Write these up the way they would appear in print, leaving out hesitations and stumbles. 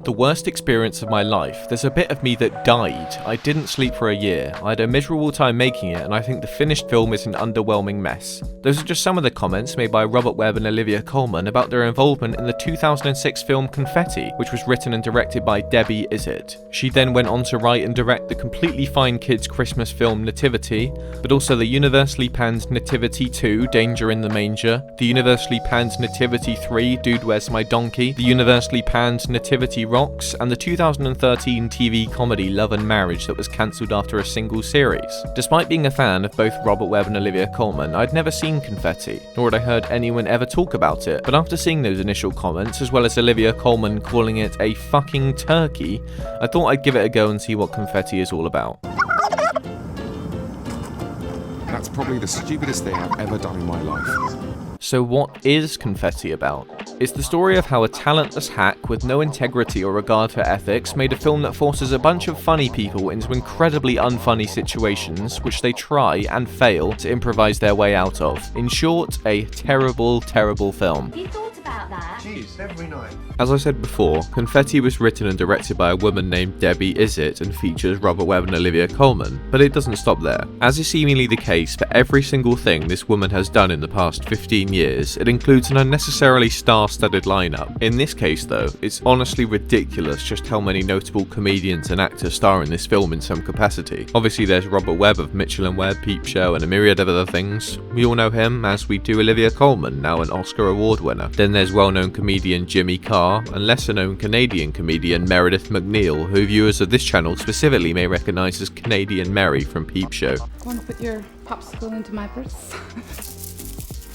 The worst experience of my life. There's a bit of me that died. I didn't sleep for a year. I had a miserable time making it, and I think the finished film is an underwhelming mess. Those are just some of the comments made by Robert Webb and Olivia Colman about their involvement in the 2006 film Confetti, which was written and directed by Debbie Izzet. She then went on to write and direct the completely fine kids' Christmas film Nativity, but also the universally panned Nativity 2, Danger in the Manger, the universally panned Nativity 3, Dude Where's My Donkey, the universally panned Nativity Rocks, and the 2013 TV comedy Love and Marriage that was cancelled after a single series. Despite being a fan of both Robert Webb and Olivia Colman, I'd never seen Confetti, nor had I heard anyone ever talk about it, but after seeing those initial comments, as well as Olivia Colman calling it a fucking turkey, I thought I'd give it a go and see what Confetti is all about. That's probably the stupidest thing I've ever done in my life. So what is Confetti about? It's the story of how a talentless hack with no integrity or regard for ethics made a film that forces a bunch of funny people into incredibly unfunny situations which they try and fail to improvise their way out of. In short, a terrible, terrible film. You thought about that? Jeez, every night. As I said before, Confetti was written and directed by a woman named Debbie Izzet and features Robert Webb and Olivia Colman, but it doesn't stop there. As is seemingly the case for every single thing this woman has done in the past 15 years, it includes an unnecessarily star-studded lineup. In this case though, it's honestly ridiculous just how many notable comedians and actors star in this film in some capacity. Obviously there's Robert Webb of Mitchell & Webb, Peep Show and a myriad of other things. We all know him, as we do Olivia Colman, now an Oscar award winner. Then there's well-known comedian Jimmy Carr, and lesser-known Canadian comedian Meredith McNeil, who viewers of this channel specifically may recognise as Canadian Mary from Peep Show. Want to put your popsicle into my purse?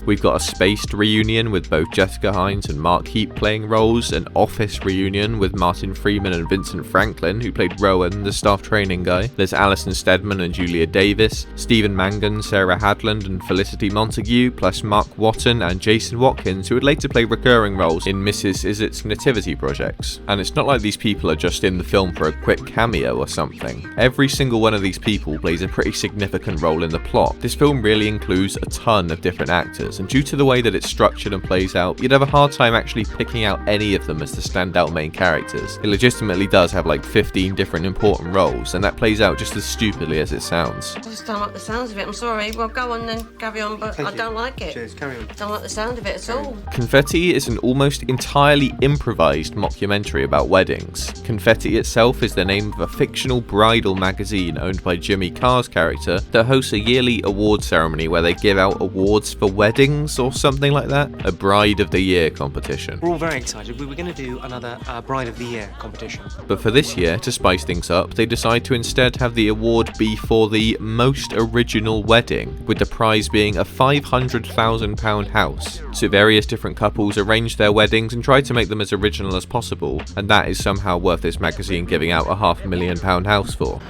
We've got a Spaced reunion with both Jessica Hines and Mark Heap playing roles, an Office reunion with Martin Freeman and Vincent Franklin, who played Rowan, the staff training guy. There's Alison Steadman and Julia Davis, Stephen Mangan, Sarah Hadland and Felicity Montague, plus Mark Watton and Jason Watkins, who would later play recurring roles in Mrs. Izzet's nativity projects. And it's not like these people are just in the film for a quick cameo or something. Every single one of these people plays a pretty significant role in the plot. This film really includes a ton of different actors, and due to the way that it's structured and plays out, you'd have a hard time actually picking out any of them as the standout main characters. It legitimately does have like 15 different important roles, and that plays out just as stupidly as it sounds. I just don't like the sounds of it, I'm sorry. Well, go on then, carry on, but I don't like it. Cheers, carry on. Don't like the sound of it at all. Confetti is an almost entirely improvised mockumentary about weddings. Confetti itself is the name of a fictional bridal magazine owned by Jimmy Carr's character that hosts a yearly award ceremony where they give out awards for weddings or something like that. A Bride of the Year competition. We're all very excited. We were going to do another Bride of the Year competition. But for this year, to spice things up, they decide to instead have the award be for the most original wedding, with the prize being a £500,000 house. So various different couples arrange their weddings and try to make them as original as possible, and that is somehow worth this magazine giving out a £500,000 house for.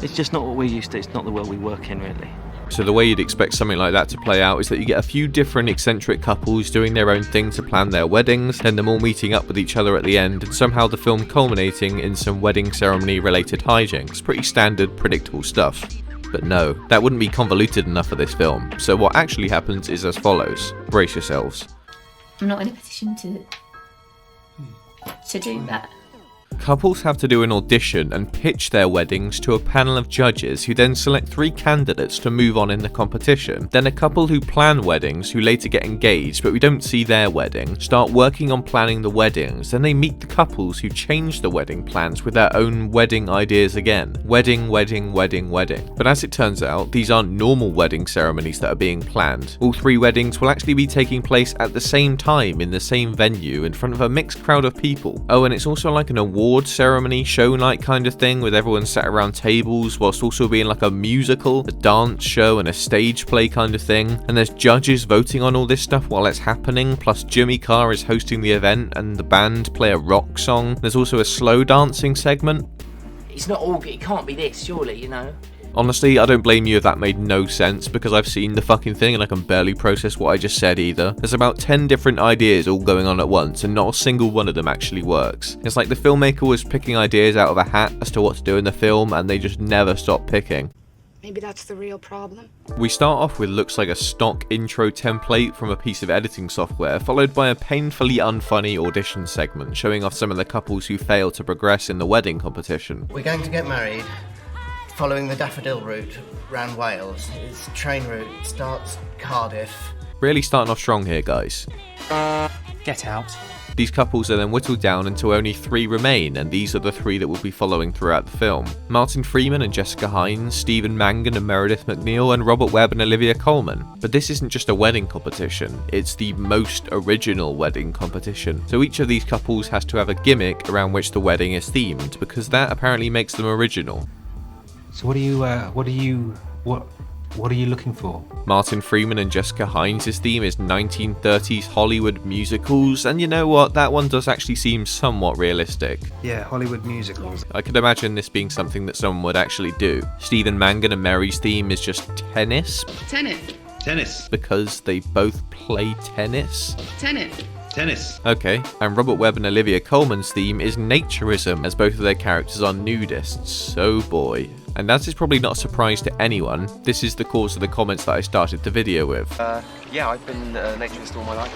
It's just not what we're used to. It's not the world we work in, really. So the way you'd expect something like that to play out is that you get a few different eccentric couples doing their own thing to plan their weddings, then them all meeting up with each other at the end, and somehow the film culminating in some wedding ceremony related hijinks. Pretty standard, predictable stuff. But no, that wouldn't be convoluted enough for this film. So what actually happens is as follows. Brace yourselves. I'm not in a position to do that. Couples have to do an audition and pitch their weddings to a panel of judges who then select 3 candidates to move on in the competition. Then a couple who plan weddings, who later get engaged but we don't see their wedding, start working on planning the weddings. Then they meet the couples who change the wedding plans with their own wedding ideas again. Wedding, wedding, wedding, wedding. But as it turns out, these aren't normal wedding ceremonies that are being planned. All 3 weddings will actually be taking place at the same time in the same venue in front of a mixed crowd of people. Oh, and it's also like an award ceremony, show night kind of thing with everyone sat around tables whilst also being like a musical, a dance show and a stage play kind of thing. And there's judges voting on all this stuff while it's happening, plus Jimmy Carr is hosting the event and the band play a rock song. There's also a slow dancing segment. It's not all, it can't be this, surely, you know. Honestly, I don't blame you if that made no sense, because I've seen the fucking thing and I can barely process what I just said either. There's about 10 different ideas all going on at once, and not a single one of them actually works. It's like the filmmaker was picking ideas out of a hat as to what to do in the film, and they just never stopped picking. Maybe that's the real problem. We start off with looks like a stock intro template from a piece of editing software, followed by a painfully unfunny audition segment showing off some of the couples who failed to progress in the wedding competition. We're going to get married following the daffodil route round Wales. It's a train route, it starts Cardiff. Really starting off strong here, guys. Get out. These couples are then whittled down until only 3 remain, and these are the 3 that will be following throughout the film. Martin Freeman and Jessica Hines, Stephen Mangan and Meredith McNeil, and Robert Webb and Olivia Colman. But this isn't just a wedding competition, it's the most original wedding competition. So each of these couples has to have a gimmick around which the wedding is themed, because that apparently makes them original. So what are you looking for? Martin Freeman and Jessica Hines' theme is 1930s Hollywood musicals, and you know what, that one does actually seem somewhat realistic. Yeah, Hollywood musicals. I could imagine this being something that someone would actually do. Stephen Mangan and Mary's theme is just tennis. Tennis. Because they both play tennis. Tennis. Okay, and Robert Webb and Olivia Colman's theme is naturism, as both of their characters are nudists. Oh boy. And as is probably not a surprise to anyone, this is the cause of the comments that I started the video with. Yeah, I've been a naturist all my life.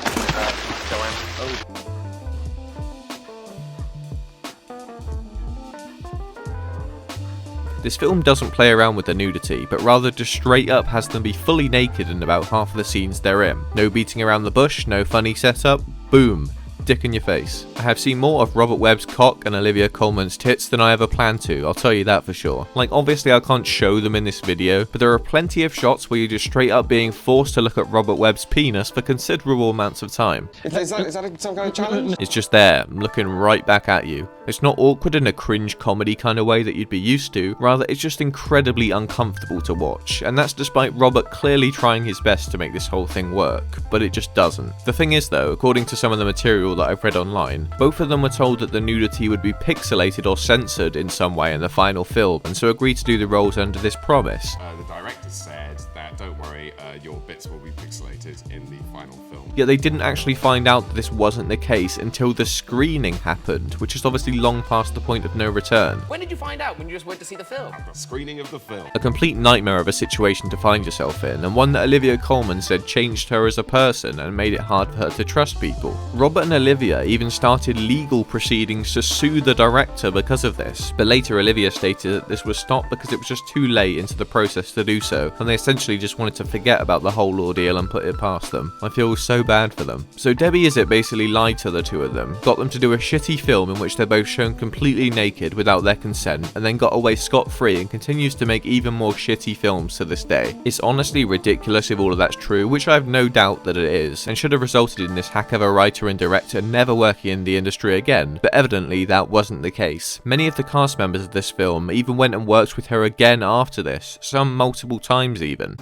This film doesn't play around with the nudity, but rather just straight up has them be fully naked in about half of the scenes they're in. No beating around the bush, no funny setup, boom. Dick in your face. I have seen more of Robert Webb's cock and Olivia Colman's tits than I ever planned to, I'll tell you that for sure. Like, obviously I can't show them in this video, but there are plenty of shots where you're just straight up being forced to look at Robert Webb's penis for considerable amounts of time. Is that some kind of challenge? It's just there, looking right back at you. It's not awkward in a cringe comedy kind of way that you'd be used to, rather it's just incredibly uncomfortable to watch, and that's despite Robert clearly trying his best to make this whole thing work, but it just doesn't. The thing is though, according to some of the material that I've read online, both of them were told that the nudity would be pixelated or censored in some way in the final film, and so agreed to do the roles under this promise. The director said that, don't worry, your bits will be pixelated in the final film. Yet they didn't actually find out that this wasn't the case until the screening happened, which is obviously long past the point of no return. When did you find out? When you just went to see the film? At the screening of the film. A complete nightmare of a situation to find yourself in, and one that Olivia Colman said changed her as a person and made it hard for her to trust people. Robert and Olivia even started legal proceedings to sue the director because of this, but later Olivia stated that this was stopped because it was just too late into the process to do so, and they essentially just wanted to forget about the whole ordeal and put it past them. I feel so bad for them. So Debbie Izzet basically lied to the two of them, got them to do a shitty film in which they're both shown completely naked without their consent, and then got away scot-free and continues to make even more shitty films to this day. It's honestly ridiculous if all of that's true, which I have no doubt that it is, and should have resulted in this hack of a writer and director never working in the industry again, but evidently that wasn't the case. Many of the cast members of this film even went and worked with her again after this, some multiple times even.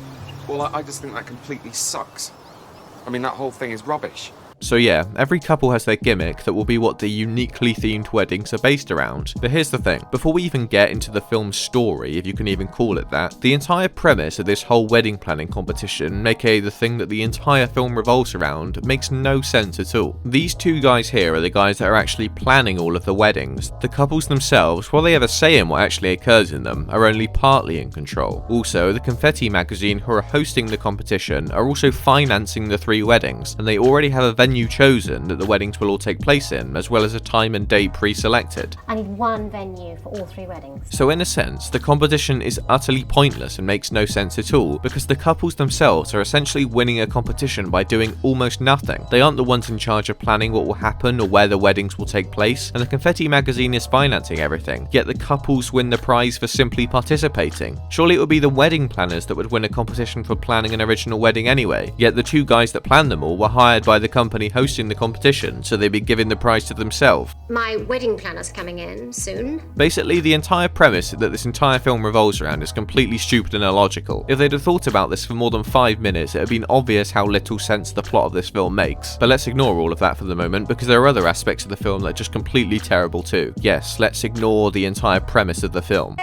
Well, I just think that completely sucks. I mean, that whole thing is rubbish. So yeah, every couple has their gimmick that will be what the uniquely themed weddings are based around. But here's the thing, before we even get into the film's story, if you can even call it that, the entire premise of this whole wedding planning competition, aka the thing that the entire film revolves around, makes no sense at all. These two guys here are the guys that are actually planning all of the weddings. The couples themselves, while they have a say in what actually occurs in them, are only partly in control. Also, the Confetti magazine who are hosting the competition are also financing the 3 weddings, and they already have a venue chosen that the weddings will all take place in, as well as a time and date pre-selected. I need one venue for all 3 weddings. So in a sense, the competition is utterly pointless and makes no sense at all, because the couples themselves are essentially winning a competition by doing almost nothing. They aren't the ones in charge of planning what will happen or where the weddings will take place, and the Confetti magazine is financing everything, yet the couples win the prize for simply participating. Surely it would be the wedding planners that would win a competition for planning an original wedding anyway, yet the 2 guys that planned them all were hired by the company hosting the competition, so they'd be giving the prize to themselves. My wedding planner's coming in soon. Basically, the entire premise that this entire film revolves around is completely stupid and illogical. If they'd have thought about this for more than 5 minutes, it would have been obvious how little sense the plot of this film makes. But let's ignore all of that for the moment, because there are other aspects of the film that are just completely terrible too. Yes, let's ignore the entire premise of the film.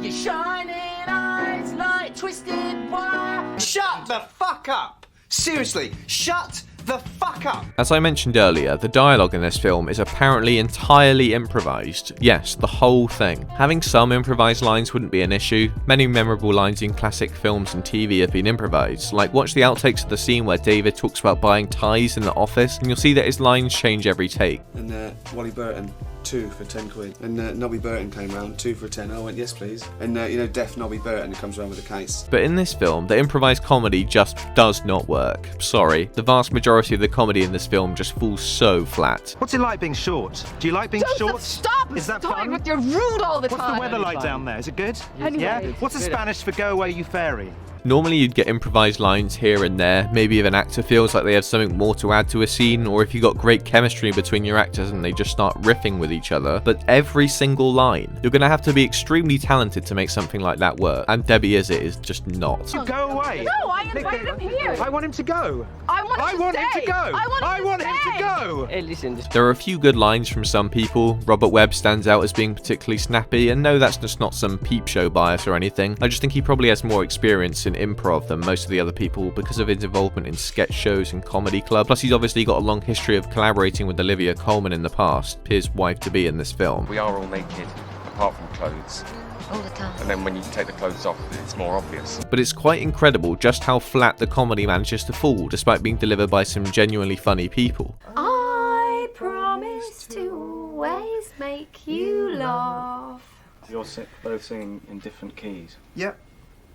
Your shining eyes like twisted wire. Shut the fuck up! Seriously, shut the fuck up! As I mentioned earlier, the dialogue in this film is apparently entirely improvised. Yes, the whole thing. Having some improvised lines wouldn't be an issue. Many memorable lines in classic films and TV have been improvised. Like, watch the outtakes of the scene where David talks about buying ties in the office, and you'll see that his lines change every take. And Wally Burton, 2 for 10 quid. And Nobby Burton came round, 2 for a 10. I went, yes please. And deaf Nobby Burton comes round with a case. But in this film, the improvised comedy just does not work. Sorry, the vast majority of the comedy in this film just falls so flat. What's it like being short? Do you like being short? Stop! Is that Stop fun? it, you're rude all the time. What's the weather like down there? Is it good? Anyway. Yeah? What's the Spanish for go away you fairy? Normally you'd get improvised lines here and there, maybe if an actor feels like they have something more to add to a scene, or if you got great chemistry between your actors and they just start riffing with each other. But every single line, you're going to have to be extremely talented to make something like that work, and Debbie Izzet is just not. You go away! No, I invited him here! I want him to go! I want him to go! I want him to go! Hey, listen, There are a few good lines from some people. Robert Webb stands out as being particularly snappy, and no, that's just not some peep show bias or anything. I just think he probably has more experience in improv than most of the other people because of his involvement in sketch shows and comedy clubs. Plus, he's obviously got a long history of collaborating with Olivia Colman in the past, his wife-to-be in this film. We are all naked, apart from clothes. All the time. And then when you take the clothes off, it's more obvious. But it's quite incredible just how flat the comedy manages to fall, despite being delivered by some genuinely funny people. I promise to always make you laugh. You're both singing in different keys. Yep.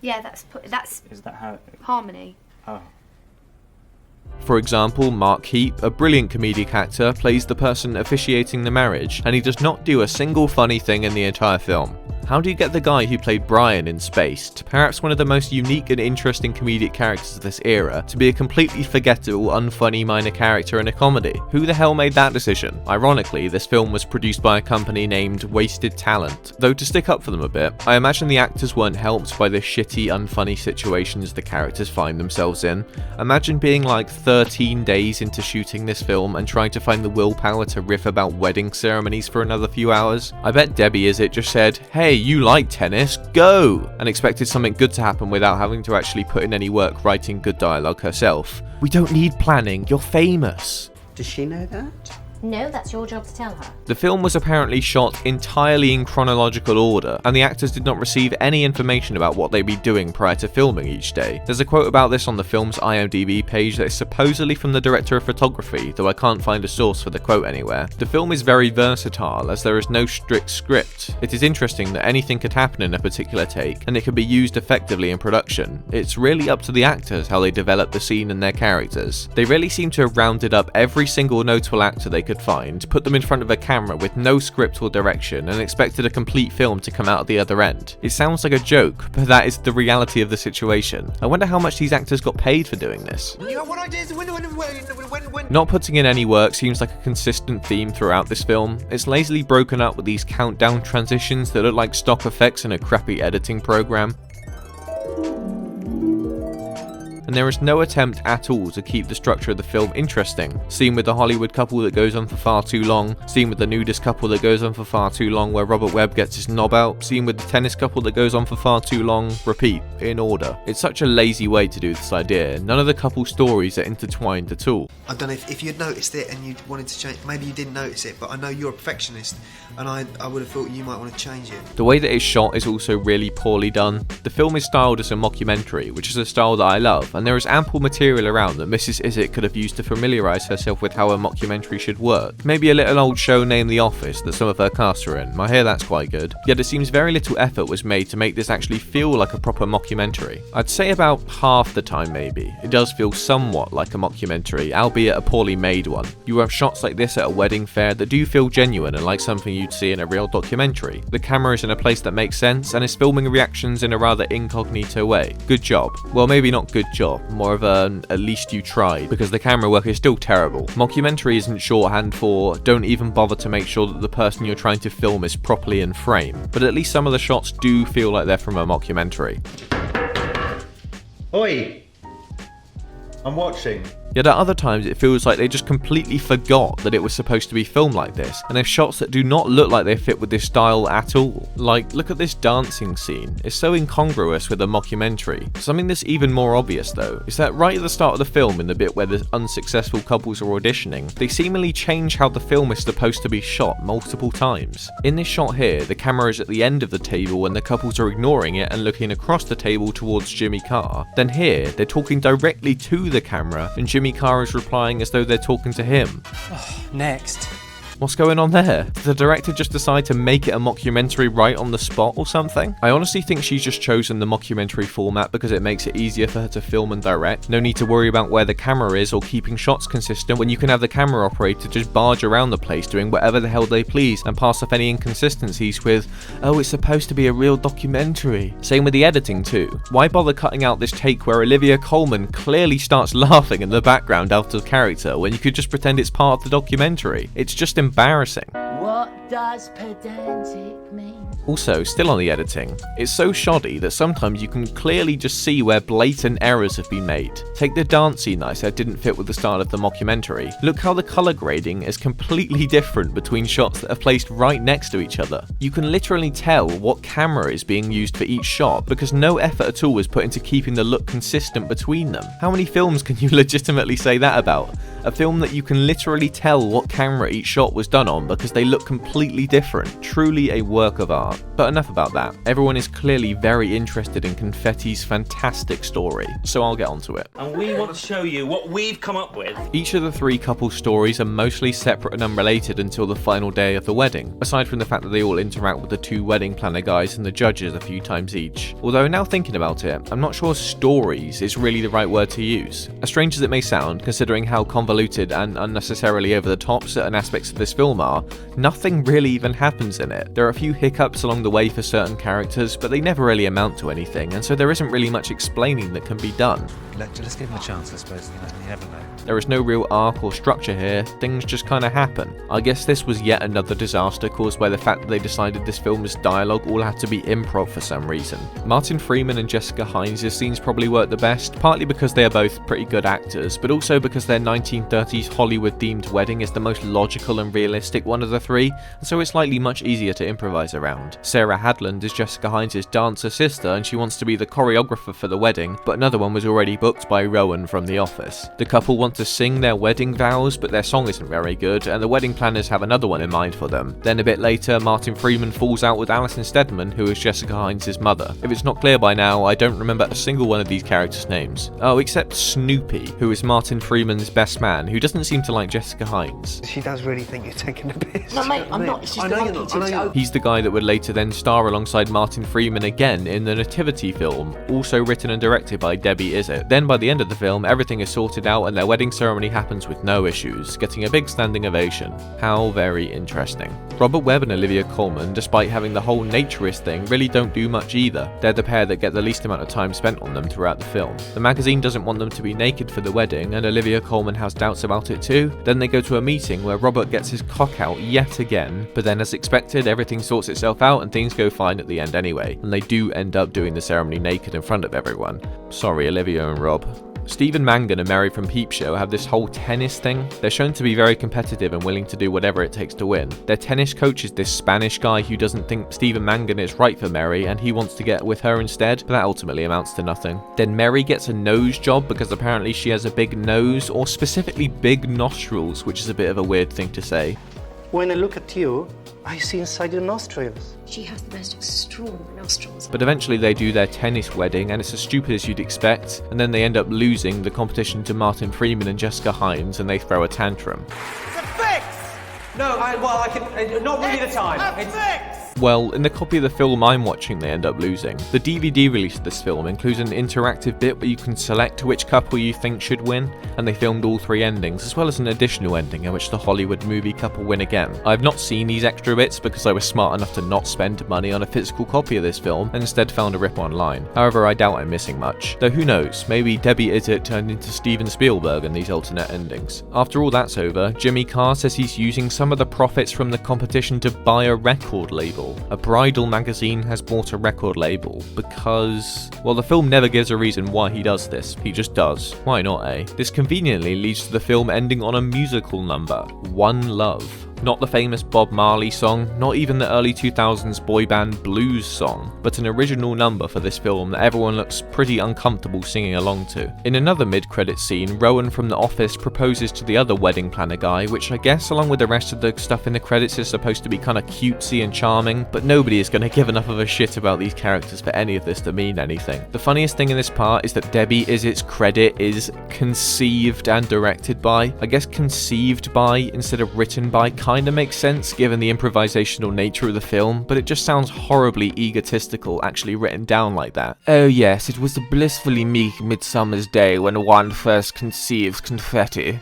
Yeah, that's Is that how? harmony. Oh. For example, Mark Heap, a brilliant comedic actor, plays the person officiating the marriage, and he does not do a single funny thing in the entire film. How do you get the guy who played Brian in Spaced, perhaps one of the most unique and interesting comedic characters of this era, to be a completely forgettable, unfunny minor character in a comedy? Who the hell made that decision? Ironically, this film was produced by a company named Wasted Talent. Though to stick up for them a bit, I imagine the actors weren't helped by the shitty, unfunny situations the characters find themselves in. Imagine being like 13 days into shooting this film and trying to find the willpower to riff about wedding ceremonies for another few hours. I bet Debbie Izzet just said, "Hey, you like tennis, go!" and expected something good to happen without having to actually put in any work writing good dialogue herself. We don't need planning, you're famous. Does she know that? No, that's your job to tell her. The film was apparently shot entirely in chronological order, and the actors did not receive any information about what they'd be doing prior to filming each day. There's a quote about this on the film's IMDb page that is supposedly from the director of photography, though I can't find a source for the quote anywhere. The film is very versatile, as there is no strict script. It is interesting that anything could happen in a particular take, and it could be used effectively in production. It's really up to the actors how they develop the scene and their characters. They really seem to have rounded up every single notable actor they could find, put them in front of a camera with no script or direction, and expected a complete film to come out at the other end. It sounds like a joke, but that is the reality of the situation. I wonder how much these actors got paid for doing this. Not putting in any work seems like a consistent theme throughout this film. It's lazily broken up with these countdown transitions that look like stock effects in a crappy editing program. And there is no attempt at all to keep the structure of the film interesting. Scene with the Hollywood couple that goes on for far too long, scene with the nudist couple that goes on for far too long where Robert Webb gets his knob out, scene with the tennis couple that goes on for far too long, repeat, in order. It's such a lazy way to do this idea. None of the couple stories are intertwined at all. I don't know if you'd noticed it and you wanted to change, maybe you didn't notice it, but I know you're a perfectionist and I would have thought you might want to change it. The way that it's shot is also really poorly done. The film is styled as a mockumentary, which is a style that I love, and there is ample material around that Mrs. Izzet could have used to familiarise herself with how a mockumentary should work. Maybe a little old show named The Office that some of her cast are in. I hear that's quite good. Yet it seems very little effort was made to make this actually feel like a proper mockumentary. I'd say about half the time maybe. It does feel somewhat like a mockumentary, albeit a poorly made one. You have shots like this at a wedding fair that do feel genuine and like something you'd see in a real documentary. The camera is in a place that makes sense and is filming reactions in a rather incognito way. Good job. Well, maybe not good job, more of an at least you tried, because the camera work is still terrible. Mockumentary isn't shorthand for don't even bother to make sure that the person you're trying to film is properly in frame, but at least some of the shots do feel like they're from a mockumentary. Oi! I'm watching. Yet at other times it feels like they just completely forgot that it was supposed to be filmed like this, and have shots that do not look like they fit with this style at all. Like, look at this dancing scene. It's so incongruous with a mockumentary. Something that's even more obvious though, is that right at the start of the film, in the bit where the unsuccessful couples are auditioning, they seemingly change how the film is supposed to be shot multiple times. In this shot here, the camera is at the end of the table and the couples are ignoring it and looking across the table towards Jimmy Carr. Then here, they're talking directly to the camera and Jimmy Carr is replying as though they're talking to him. Next. What's going on there? Did the director just decide to make it a mockumentary right on the spot or something? I honestly think she's just chosen the mockumentary format because it makes it easier for her to film and direct. No need to worry about where the camera is or keeping shots consistent when you can have the camera operator just barge around the place doing whatever the hell they please and pass off any inconsistencies with, oh, it's supposed to be a real documentary. Same with the editing too. Why bother cutting out this take where Olivia Colman clearly starts laughing in the background out of character when you could just pretend it's part of the documentary? It's just embarrassing. What does pedantic mean? Also, still on the editing, it's so shoddy that sometimes you can clearly just see where blatant errors have been made. Take the dance scene that I said didn't fit with the style of the mockumentary. Look how the colour grading is completely different between shots that are placed right next to each other. You can literally tell what camera is being used for each shot because no effort at all was put into keeping the look consistent between them. How many films can you legitimately say that about? A film that you can literally tell what camera each shot was done on because they look completely different. Truly a work of art. But enough about that. Everyone is clearly very interested in Confetti's fantastic story, so I'll get onto it. And we want to show you what we've come up with. Each of the three couple stories are mostly separate and unrelated until the final day of the wedding, aside from the fact that they all interact with the two wedding planner guys and the judges a few times each. Although now thinking about it, I'm not sure stories is really the right word to use. As strange as it may sound, considering how convoluted and unnecessarily over the top certain aspects of this film are, nothing really even happens in it. There are a few hiccups along the way for certain characters, but they never really amount to anything, and so there isn't really much explaining that can be done. Let's give him a chance, I suppose. You never know. There is no real arc or structure here, things just kinda happen. I guess this was yet another disaster caused by the fact that they decided this film's dialogue all had to be improv for some reason. Martin Freeman and Jessica Hines' scenes probably work the best, partly because they are both pretty good actors, but also because their 1930s Hollywood-themed wedding is the most logical and realistic one of the three, and so it's likely much easier to improvise around. Sarah Hadland is Jessica Hines' dancer sister and she wants to be the choreographer for the wedding, but another one was already booked by Rowan from The Office. The couple want to sing their wedding vows, but their song isn't very good, and the wedding planners have another one in mind for them. Then a bit later, Martin Freeman falls out with Alison Steadman, who is Jessica Hines' mother. If it's not clear by now, I don't remember a single one of these characters' names. Oh, except Snoopy, who is Martin Freeman's best man, who doesn't seem to like Jessica Hines. She does really think you're taking the piss. No, mate, I'm not. It's just the monkey. He's the guy that would later then star alongside Martin Freeman again in the Nativity film, also written and directed by Debbie Izzet. Then by the end of the film, everything is sorted out and their wedding ceremony happens with no issues, getting a big standing ovation. How very interesting. Robert Webb and Olivia Colman, despite having the whole naturist thing, really don't do much either. They're the pair that get the least amount of time spent on them throughout the film. The magazine doesn't want them to be naked for the wedding, and Olivia Colman has doubts about it too. Then they go to a meeting where Robert gets his cock out yet again, but then as expected, everything sorts itself out and things go fine at the end anyway, and they do end up doing the ceremony naked in front of everyone. Sorry, Olivia and Rob. Steve and Mangan and Mary from Peep Show have this whole tennis thing. They're shown to be very competitive and willing to do whatever it takes to win. Their tennis coach is this Spanish guy who doesn't think Steve and Mangan is right for Mary and he wants to get with her instead, but that ultimately amounts to nothing. Then Mary gets a nose job because apparently she has a big nose, or specifically big nostrils, which is a bit of a weird thing to say. When I look at you, I see inside your nostrils. She has the most extraordinary nostrils. But eventually they do their tennis wedding and it's as stupid as you'd expect, and then they end up losing the competition to Martin Freeman and Jessica Hines and they throw a tantrum. It's a fix! No, not really the time. It's a fix! Well, in the copy of the film I'm watching, they end up losing. The DVD release of this film includes an interactive bit where you can select which couple you think should win, and they filmed all three endings, as well as an additional ending in which the Hollywood movie couple win again. I've not seen these extra bits because I was smart enough to not spend money on a physical copy of this film, and instead found a rip online. However, I doubt I'm missing much. Though who knows, maybe Debbie Izzet turned into Steven Spielberg in these alternate endings. After all that's over, Jimmy Carr says he's using some some of the profits from the competition to buy a record label. A bridal magazine has bought a record label because, well, the film never gives a reason why he does this. He just does. Why not, eh? This conveniently leads to the film ending on a musical number, One Love. Not the famous Bob Marley song, not even the early 2000s boy band Blues song, but an original number for this film that everyone looks pretty uncomfortable singing along to. In another mid-credit scene, Rowan from The Office proposes to the other wedding planner guy, which I guess along with the rest of the stuff in the credits is supposed to be kinda cutesy and charming, but nobody is gonna give enough of a shit about these characters for any of this to mean anything. The funniest thing in this part is that Debbie Izzett's credit is conceived and directed by. I guess conceived by instead of written by kinda makes sense given the improvisational nature of the film, but it just sounds horribly egotistical actually written down like that. Oh yes, it was a blissfully meek midsummer's day when one first conceives confetti.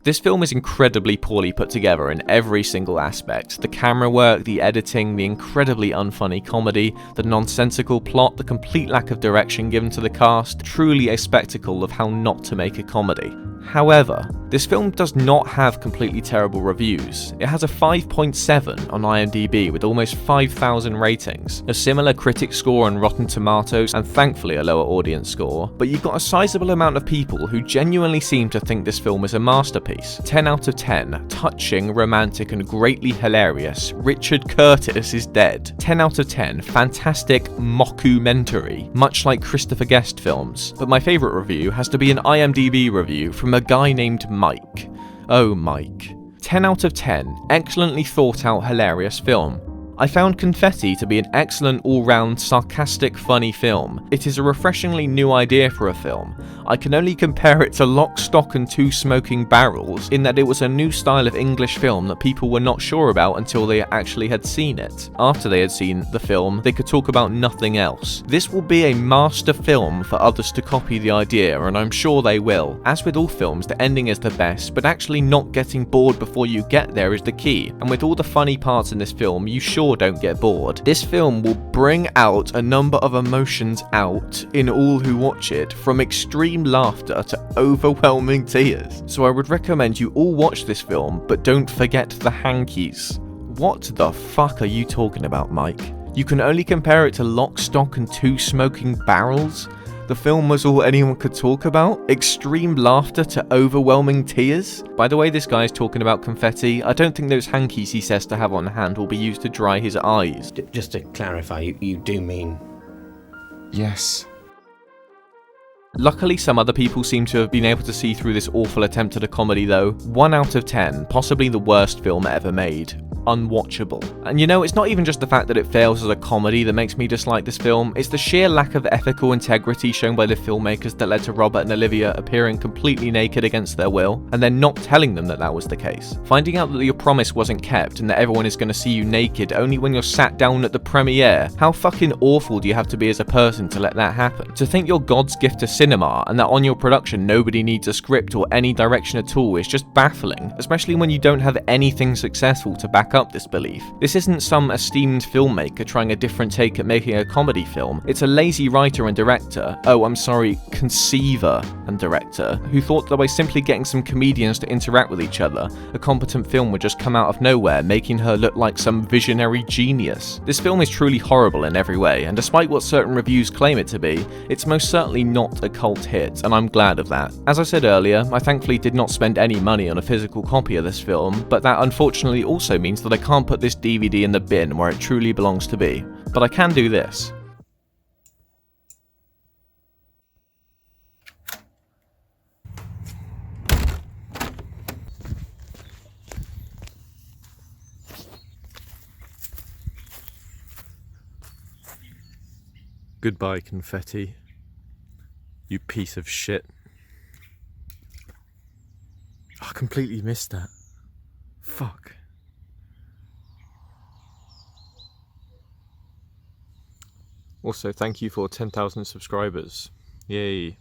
This film is incredibly poorly put together in every single aspect. The camera work, the editing, the incredibly unfunny comedy, the nonsensical plot, the complete lack of direction given to the cast, truly a spectacle of how not to make a comedy. However, this film does not have completely terrible reviews. It has a 5.7 on IMDb with almost 5,000 ratings, a similar critic score on Rotten Tomatoes, and thankfully a lower audience score, but you've got a sizable amount of people who genuinely seem to think this film is a masterpiece. 10 out of 10, touching, romantic and greatly hilarious, Richard Curtis is dead. 10 out of 10, fantastic mockumentary, much like Christopher Guest films. But my favourite review has to be an IMDb review from a guy named Mike. Oh, Mike. 10 out of 10, excellently thought out, hilarious film. I found Confetti to be an excellent all-round, sarcastic, funny film. It is a refreshingly new idea for a film. I can only compare it to Lock, Stock and Two Smoking Barrels in that it was a new style of English film that people were not sure about until they actually had seen it. After they had seen the film, they could talk about nothing else. This will be a master film for others to copy the idea, and I'm sure they will. As with all films, the ending is the best, but actually not getting bored before you get there is the key. And with all the funny parts in this film, you sure don't get bored. This film will bring out a number of emotions out in all who watch it, from extreme laughter to overwhelming tears. So I would recommend you all watch this film, but don't forget the hankies. What the fuck are you talking about, Mike? You can only compare it to Lock, Stock and Two Smoking Barrels? The film was all anyone could talk about? Extreme laughter to overwhelming tears? By the way this guy is talking about confetti, I don't think those hankies he says to have on hand will be used to dry his eyes. Just to clarify, you do mean... Yes. Luckily, some other people seem to have been able to see through this awful attempt at a comedy though. 1 out of 10, possibly the worst film ever made. Unwatchable. And you know, it's not even just the fact that it fails as a comedy that makes me dislike this film, it's the sheer lack of ethical integrity shown by the filmmakers that led to Robert and Olivia appearing completely naked against their will, and then not telling them that that was the case. Finding out that your promise wasn't kept and that everyone is going to see you naked only when you're sat down at the premiere. How fucking awful do you have to be as a person to let that happen? To think you're God's gift to cinema and that on your production nobody needs a script or any direction at all is just baffling, especially when you don't have anything successful to back up this belief. This isn't some esteemed filmmaker trying a different take at making a comedy film. It's a lazy writer and director, conceiver and director, who thought that by simply getting some comedians to interact with each other, a competent film would just come out of nowhere, making her look like some visionary genius. This film is truly horrible in every way, and despite what certain reviews claim it to be, it's most certainly not a cult hit, and I'm glad of that. As I said earlier, I thankfully did not spend any money on a physical copy of this film, but that unfortunately also means that I can't put this DVD in the bin where it truly belongs to be. But I can do this. Goodbye, Confetti. You piece of shit. I completely missed that. Fuck. Also, thank you for 10,000 subscribers. Yay.